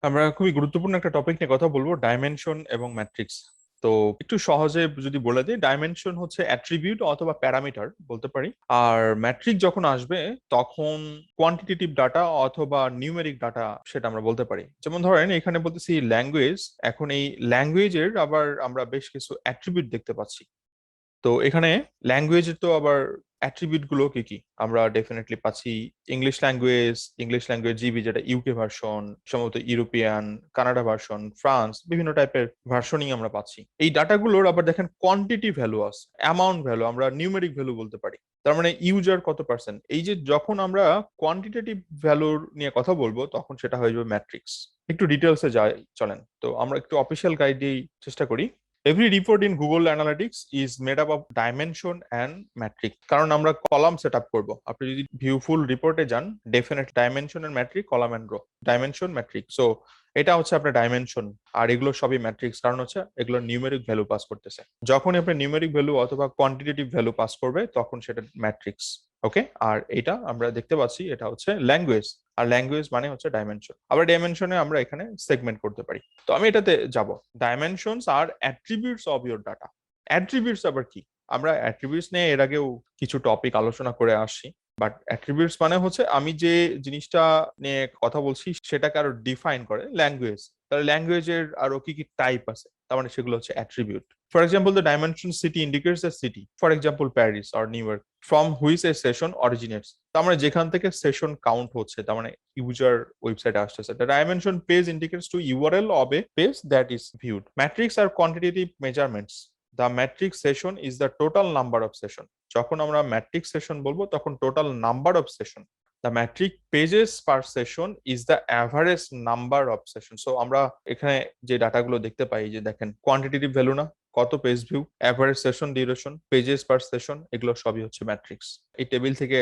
আমরা খুবই গুরুত্বপূর্ণ একটা টপিক নিয়ে কথা বলবো, ডাইমেনশন এবং ম্যাট্রিক্স। তো একটু সহজে যদি বলে দিই, ডাইমেনশন হচ্ছে অ্যাট্রিবিউট অথবা প্যারামিটার বলতে পারি। আর ম্যাট্রিক যখন আসবে তখন কোয়ান্টিটেটিভ ডাটা অথবা নিউমেরিক ডাটা সেটা আমরা বলতে পারি। যেমন ধরেন এখানে বলতেছি ল্যাঙ্গুয়েজ, এখন এই ল্যাঙ্গুয়েজের আবার আমরা বেশ কিছু অ্যাট্রিবিউট দেখতে পাচ্ছি। তো এখানে ল্যাঙ্গুয়েজের তো আবার অ্যাট্রিবিউট গুলো কি কি আমরা ডেফিনেটলি পাচ্ছি। ইংলিশ ল্যাঙ্গুয়েজ জিবি, যেটা ইউকে ভার্সন, সম্ভবত ইউরোপিয়ান, কানাডা ভার্সন, ফ্রান্স, বিভিন্ন টাইপের ভার্সনই আমরা পাচ্ছি। এই ডাটাগুলোর আবার দেখেন কোয়ান্টিটি ভ্যালু আছে, অ্যামাউন্ট ভ্যালু, আমরা নিউমেরিক ভ্যালু বলতে পারি। তার মানে ইউজার কত পার্সেন্ট, এই যে যখন আমরা কোয়ান্টিটেটিভ ভ্যালুর নিয়ে কথা বলবো তখন সেটা হয়ে যাবে ম্যাট্রিক্স। একটু ডিটেলসে যাই, চলেন। তো আমরা একটু অফিসিয়াল গাইড দিয়েই চেষ্টা করি। Every report in Google Analytics is made up of dimension and metric, কারণ আমরা কলাম সেট আপ করবো। আপনি যদি ভিউফুল রিপোর্টে যান, definite dimension and metric, column and row, dimension metric. So এটা হচ্ছে আপনার ডাইমেনশন, আর এগুলো সবই ম্যাট্রিক্স, কারণ হচ্ছে এগুলো নিউমেরিক ভ্যালু পাস করতেছে। যখনই আপনি নিউমেরিক ভ্যালু অথবা কোয়ান্টিটেটিভ ভ্যালু পাস করবে তখন সেটা ম্যাট্রিক্স। ওকে, আর এটা আমরা দেখতে পাচ্ছি এটা হচ্ছে ল্যাঙ্গুয়েজ, আর ল্যাঙ্গুয়েজ মানে হচ্ছে ডাইমেনশন। আবার ডাইমেনশনে আমরা এখানে সেগমেন্ট করতে পারি। তো আমি এটাতে যাব, dimensions are attributes of your data. Attributes আবার কি? আমরা অ্যাট্রিবিউটস নিয়ে এর আগেও কিছু টপিক আলোচনা করে আসছি, বাট অ্যাট্রিবিউটস মানে হচ্ছে আমি যে জিনিসটা নিয়ে কথা বলছি সেটাকে আরো ডিফাইন করে ল্যাঙ্গুয়েজ। তাহলে ল্যাঙ্গুয়েজের আরো কি কি টাইপ আছে, তার মানে সেগুলো হচ্ছে attribute. For example, the dimension city indicates the city, for example Paris or new York, from which a session originates. তার মানে যেখান থেকে সেশন কাউন্ট হচ্ছে, তার মানে ইউজার ওয়েবসাইটে আসতেছে। The dimension page indicates to URL of a page that is viewed. Metrics are quantitative measurements. The metrics session is the total number of session. যখন আমরা ম্যাট্রিক সেশন বলবো তখন total number of session. The metric pages per session is the average number of session. So আমরা এখানে যে ডাটাগুলো দেখতে পাই, যে দেখেন কোয়ান্টিটেটিভ ভ্যালু না, কত page view, average session duration, pages per session, এগুলো সবই হচ্ছে ম্যাট্রিক্স। এই টেবিল থেকে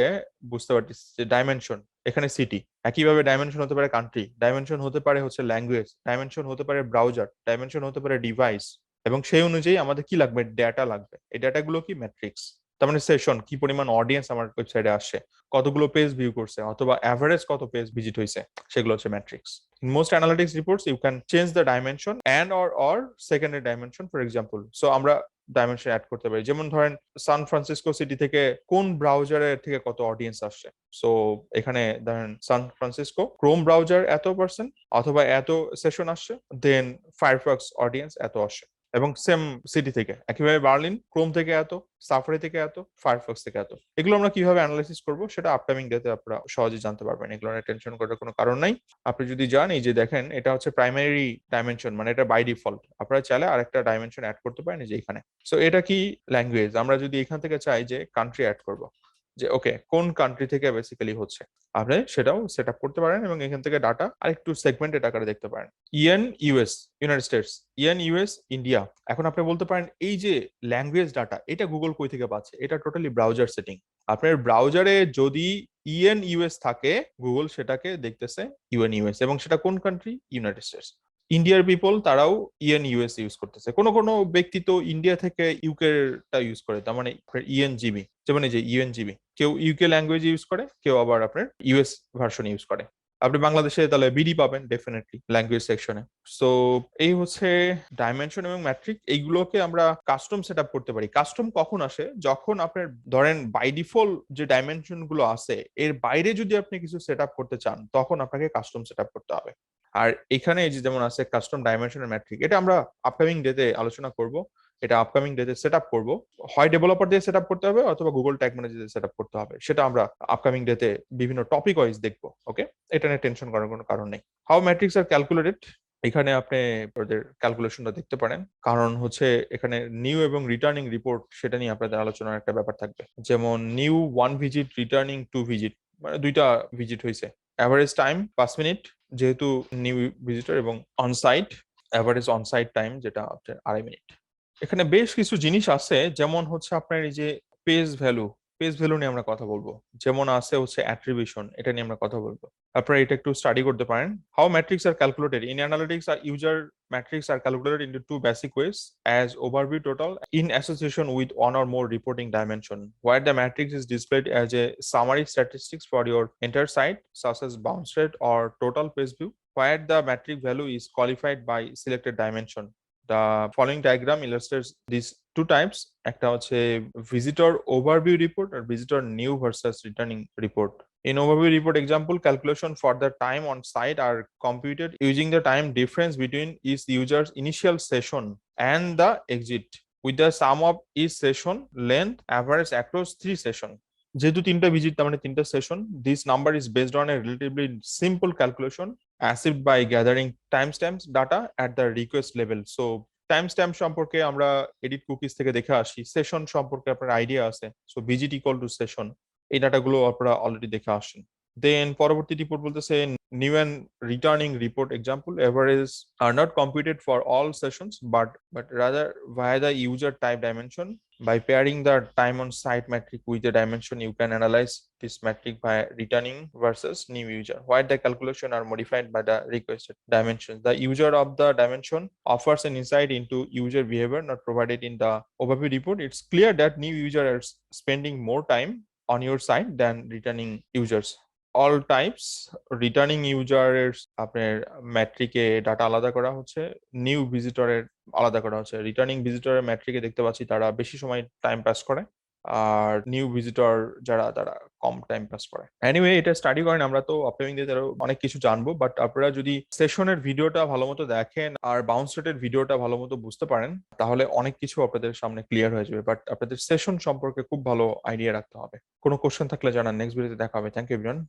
বুঝতে পারতেছি যে ডাইমেনশন এখানে সিটি, একইভাবে ডাইমেনশন হতে পারে কান্ট্রি, ডাইমেনশন হতে পারে হচ্ছে ল্যাঙ্গুয়েজ, ডাইমেনশন হতে পারে ব্রাউজার, ডাইমেনশন হতে পারে ডিভাইস, এবং সেই অনুযায়ী আমাদের কি লাগবে, ডেটা লাগবে। এই ডেটাগুলো কি ম্যাট্রিক্স। তার মানে সেশন, কি পরিমাণ অডিয়েন্স আমার ওয়েবসাইটে আসে, কতগুলো পেজ ভিউ করছে, অথবা অ্যাভারেজ কত পেজ ভিজিট হয়েছে, সেগুলো হচ্ছে matrix. In most analytics reports, you can change the dimension and or secondary dimension, for example. So আমরা ডাইমেনশন অ্যাড করতে পারি, যেমন ধরেন সান ফ্রান্সিসকো সিটি থেকে কোন ব্রাউজারের থেকে কত অডিয়েন্স আসছে। সো এখানে ধরেন সান ফ্রান্সিসকো ক্রোম ব্রাউজার এত পার্সেন্ট অথবা এত সেশন আসছে, দেন ফায়ারফক্স অডিয়েন্স এত আসে। এবং সেম সিটি থেকে একইভাবে বার্লিন ক্রোম থেকে এত, সাফারি থেকে এত, ফায়ারফক্স থেকে এত। এগুলো আমরা কিভাবে অ্যানালাইসিস করবো সেটা আপকামিং ডেতে আপনারা সহজে জানতে পারবেন, এগুলো নিয়ে টেনশন করার কোনো কারণ নাই। আপনি যদি যান, এই যে দেখেন এটা হচ্ছে প্রাইমারি ডাইমেনশন, মানে এটা বাই ডিফল্ট। আপনারা চাইলে আরেকটা ডাইমেনশন অ্যাড করতে পারেন, এই যে এখানে। সো এটা কি, ল্যাঙ্গুয়েজ। আমরা যদি এখান থেকে চাই যে কান্ট্রি অ্যাড করব, যে ওকে কোন কান্ট্রি থেকে বেসিক্যালি হচ্ছে, আপনি সেটাও সেট আপ করতে পারেন এবং এখান থেকে ডাটা আরেকটু সেগমেন্টেড আকারে দেখতে পারেন। EN US, United States, EN US India. এখন আপনি বলতে পারেন এই যে ল্যাঙ্গুয়েজ ডাটা, এটা গুগল কই থেকে পাচ্ছে? এটা টোটালি ব্রাউজার সেটিং। আপনার ব্রাউজারে যদি ইএন ইউএস থাকে, গুগল সেটাকে দেখতেছে ইউএন ইউএস, এবং সেটা কোন কান্ট্রি? United states. ইন্ডিয়ার পিপল তারাও ইএন ইউএস ইউজ করতেছে। কোনো কোনো ব্যক্তি তো ইন্ডিয়া থেকে ইউকে টা ইউজ করে, তার মানে ইএন জিবি, যেমন এই যে ইউএন জিবি, কেউ ইউকে ল্যাঙ্গুয়েজ ইউজ করে, কেউ আবার আপনার ইউএস ভার্সন ইউজ করে। আপনি বাংলাদেশে তাহলে বিডি পাবেন ডেফিনেটলি ল্যাঙ্গুয়েজ সেকশনে। সো এই হচ্ছে ডাইমেনশন এবং ম্যাট্রিক, এইগুলোকে আমরা কাস্টম সেট আপ করতে পারি। কাস্টম কখন আসে? যখন আপনার ধরেন বাই ডিফল্ট যে ডাইমেনশন গুলো আছে এর বাইরে যদি আপনি কিছু সেট আপ করতে চান, তখন আপনাকে কাস্টম সেট আপ করতে হবে। আর এখানে এই যে যেমন আছে কাস্টম ডাইমেনশন এর ম্যাট্রিক, এটা আমরা আপকামিং ডেতে আলোচনা করব। এটা আপকামিং ডেতে সেট আপ করবো, হয় ডেভেলপার দিয়ে সেট আপ করতে হবে অথবা গুগল ট্যাগ ম্যানেজার দিয়ে সেট আপ করতে হবে, সেটা আমরা আপকামিং ডেতে বিভিন্ন টপিক ওয়াইজ দেখবো। ওকে, এটা নিয়ে টেনশন করার কোনো কারণ নেই। হাউ ম্যাট্রিক্স আর ক্যালকুলেটেড, এখানে আপনি ওদের ক্যালকুলেশনটা দেখতে পারেন, কারণ হচ্ছে এখানে নিউ এবং রিটার্নিং রিপোর্ট সেটা নিয়ে আপনাদের আলোচনার একটা ব্যাপার থাকবে। যেমন নিউ 1 ভিজিট, রিটার্নিং 2 ভিজিট, মানে 2টা ভিজিট হয়েছে। অ্যাভারেজ টাইম 5 মিনিট যেহেতু নিউ ভিজিটর, এবং অনসাইট অ্যাভারেজ অনসাইট টাইম যেটা আপনার 2.5 মিনিট। এখানে বেশ কিছু জিনিস আছে, যেমন হচ্ছে আপনার এই যে পেজ ভ্যালু, পেজ ভ্যালু নিয়ে আমরা কথা বলবো। যেমন আছে হচ্ছে অ্যাট্রিবিউশন, এটা নিয়ে আমরা কথা বলবো। আপনারা এটা একটু স্টাডি করতে পারেন। How metrics are calculated in analytics আর user metrics are calculated into two basic ways: as overview total in association with one or more reporting dimension, where the matrix is displayed as a summary statistics for your entire site, such as bounce rate or total page view. where the metric value is qualified by selected dimension. The following diagram illustrates these two types. একটা হচ্ছে visitor overview report R visitor new versus returning report. In overview report example, calculation for the time on site are computed using the time difference between each user's initial session and the exit, with the sum of each session length average across 3 sessions. যেহেতু তিনটা visit তার মানে তিনটা session, this number is based on a relatively simple calculation achieved by gathering timestamps data at the request level. So timestamp সম্পর্কে আমরা edit cookies থেকে দেখে আসি, সেশন সম্পর্কে আপনার আইডিয়া আছে, so visit equal to session, এই ডাটাগুলো আপনারা অলরেডি দেখে আসেন। দেন পরবর্তী রিপোর্ট বলতেছে new and returning report example, average are not computed for all sessions but rather via the user type dimension. By pairing the time on site metric with the dimension, you can analyze this metric by returning versus new user, where the calculation are modified by the requested dimension. The user of the dimension offers an insight into user behavior not provided in the overview report. It's clear that new user are spending more time on your site than returning users. All types returning ইউজারের আপনার ম্যাট্রিকে data আলাদা করা হচ্ছে, new ভিজিটরের আলাদা করা হচ্ছে। Returning ভিজিটরের ম্যাট্রিকে দেখতে পাচ্ছি তারা বেশি সময় টাইম পাস করে, আর নিউ ভিজিটর যারা তারা কম টাইম পাস করে। এনিওয়ে এটা স্টাডি করেন, আমরা তো আপকামিং দিয়ে আরো অনেক কিছু জানবো, বাট আপনারা যদি সেশনের ভিডিওটা ভালো মতো দেখেন আর বাউন্স রেটের ভিডিওটা ভালো মতো বুঝতে পারেন তাহলে অনেক কিছু আপনাদের সামনে ক্লিয়ার হয়ে যাবে। বাট আপনাদের সেশন সম্পর্কে খুব ভালো আইডিয়া রাখতে হবে। কোনো কোশ্চেন থাকলে জানান, নেক্সট ভিডিওতে দেখা হবে। Thank you everyone.